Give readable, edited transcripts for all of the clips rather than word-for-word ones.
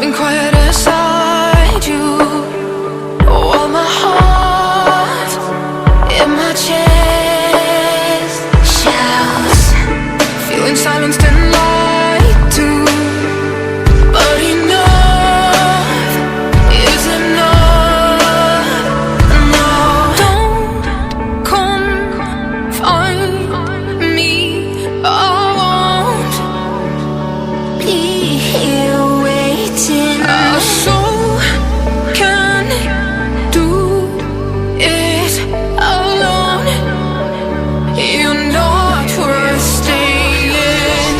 been quiet inside you, while my heart in my chest shouts, feeling silenced and lied to. But enough is enough. No, don't come find me. I won't be here waiting. Our soul can do it alone. You're not worth staying.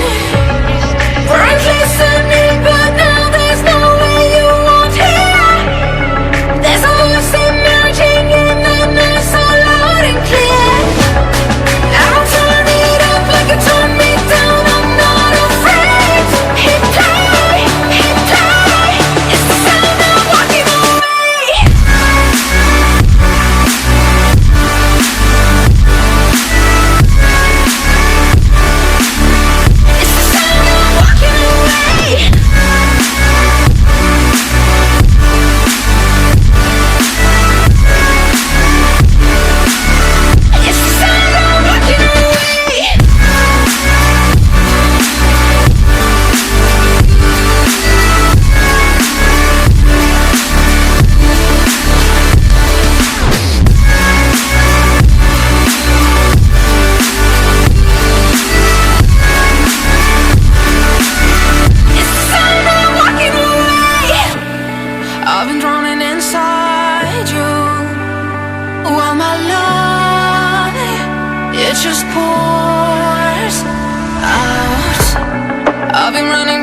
Bright listening, but now there's no way you won't hear. There's a voice emerging in the night, so loud and clear. Now turn it up like you turn me down. I'm not afraid. Hit play, hit play. It's the sound of walking away. It's the sound of walking away. It's the sound of walking away. It's the sound of walking away. I've been drowning inside you, while my love, it just pours out. I've been running